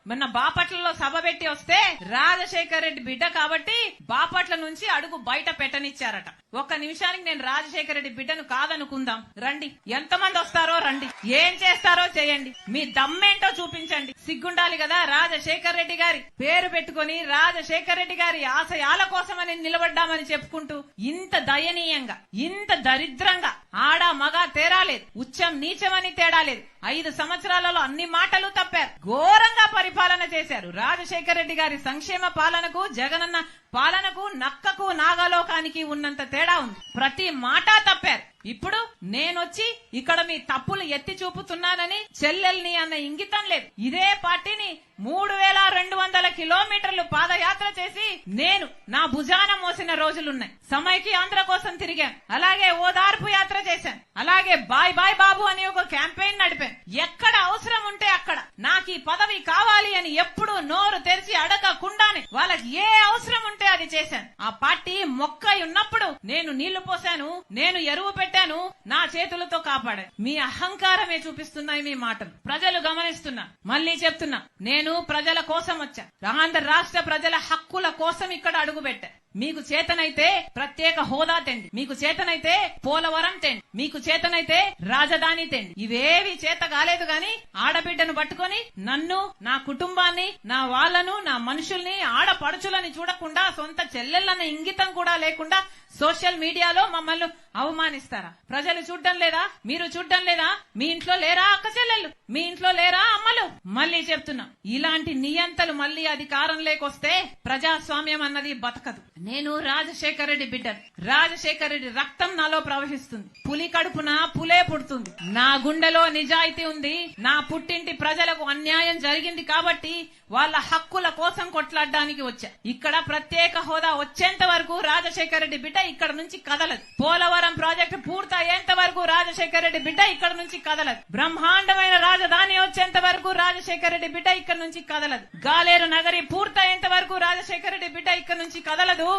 మొన్న బాపట్లలో సభ పెట్టి వస్తే రాజశేఖర్ రెడ్డి బిడ్డ కాబట్టి బాపట్ల నుంచి అడుగు బయట పెట్టనిచ్చారట. ఒక్క నిమిషానికి నేను రాజశేఖర్ రెడ్డి బిడ్డను కాదనుకుందాం. రండి, ఎంతమంది వస్తారో రండి, ఏం చేస్తారో చేయండి, మీ దమ్మేంటో చూపించండి. సిగ్గుండాలి కదా. రాజశేఖర్ రెడ్డి గారి పేరు పెట్టుకుని రాజశేఖర్ రెడ్డి గారి ఆశయాల కోసమని నిలబడ్డామని చెప్పుకుంటూ ఇంత దయనీయంగా, ఇంత దరిద్రంగా, ఆడ మగ తేడా లేదు, ఉచ్చం నీచమని తేడా లేదు, 5 సంవత్సరాలలో అన్ని మాటలు తప్పారు, ఘోరంగా పరిపాలన చేశారు. రాజశేఖర్ రెడ్డి గారి సంక్షేమ పాలనకు జగనన్న పాలనకు నక్కకు నాగలోకానికి ఉన్నంత తేడా ఉంది. ప్రతి మాట తప్పారు. ఇప్పుడు నేనొచ్చి ఇక్కడ మీ తప్పులు ఎత్తి చూపుతున్నానని చెల్లెల్ని అన్న ఇంగితం లేదు. ఇదే పార్టీని 3200 కిలోమీటర్లు పాదయాత్ర చేసి నేను నా భుజాన మోసిన రోజులున్నాయి. సమైకి ఆంధ్ర కోసం తిరిగాను, అలాగే ఓదార్పు యాత్ర చేశాను, అలాగే బాయ్ బాయ్ బాబు అని ఒక క్యాంపెయిన్ నడిపాను. ఎక్కడ అవసరం ఉంటే అక్కడ నాకు ఈ పదవి కావాలి అని ఎప్పుడు నోరు తెరిచి అడగకుండానే వాళ్ళకి ఏ అవసరం ఉంటే అది చేశాను. ఆ పార్టీ మొక్కై ఉన్నప్పుడు నేను నీళ్లు పోశాను, నేను ఎరువు పెట్టాను, నా చేతులతో కాపాడాను. మీ అహంకారమే చూపిస్తున్నాయి మీ మాటలు. ప్రజలు గమనిస్తున్నా. మళ్ళీ చెప్తున్నా, నేను ప్రజల కోసం వచ్చా. ఆంధ్ర రాష్ట్ర ప్రజల హక్కుల కోసం ఇక్కడ అడుగు పెట్టా. మీకు చేతనైతే ప్రత్యేక హోదా తెండి, మీకు చేతనైతే పోలవరం తెండి, మీకు చేతనైతే రాజధాని తెండి. ఇవేవి చేత కాలేదు గాని ఆడబిడ్డను పట్టుకొని నన్ను, నా కుటుంబాన్ని, నా వాళ్లను, నా మనుషుల్ని, ఆడపడుచులని చూడకుండా, సొంత చెల్లెళ్ళన్న ఇంగితం కూడా లేకుండా సోషల్ మీడియాలో మమ్మల్ని అవమానిస్తారా? ప్రజలు చూడ్డం లేదా? మీరు చూడ్డం లేదా? మీ ఇంట్లో లేరా అక్క చెల్లెళ్ళు? మీ ఇంట్లో లేరా అమ్మలు? మళ్ళీ చెప్తున్నా, ఇలాంటి నియంతలు మళ్ళీ అధికారం లేకొస్తే ప్రజాస్వామ్యం అన్నది బతకదు. నేను రాజశేఖర్ రెడ్డి బిడ్డను. రాజశేఖర్ రెడ్డి రక్తం నాలో ప్రవహిస్తుంది. పులి కడుపున పులే పుడుతుంది. నా గుండెలో నిజాయితీ ఉంది. నా పుట్టింటి ప్రజలకు అన్యాయం జరిగింది కాబట్టి వాళ్ళ హక్కుల కోసం కొట్లాడడానికి వచ్చా. ఇక్కడ ప్రత్యేక హోదా వచ్చేంత వరకు రాజశేఖర్ రెడ్డి బిడ్డ ఇక్కడ నుంచి కదలదు. పోలవరం ప్రాజెక్టు పూర్తయ్యేంత వరకు రాజశేఖర్ రెడ్డి బిడ్డ ఇక్కడ నుంచి కదలదు. బ్రహ్మాండమైన రాజధాని వచ్చేంత వరకు రాజశేఖర్ రెడ్డి బిడ్డ ఇక్కడ నుంచి కదలదు. గాలేరు నగరి పూర్తయ్యేంత వరకు రాజశేఖర్ రెడ్డి బిడ్డ ఇక్కడ నుంచి కదలదు.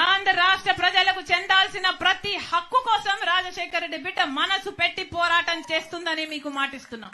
ఆంధ్ర రాష్ట్ర ప్రజలకు చెందాల్సిన ప్రతి హక్కు కోసం రాజశేఖర్ రెడ్డి బిడ్డ మనసు పెట్టి పోరాటం చేస్తుందని మీకు మాటిస్తున్నా.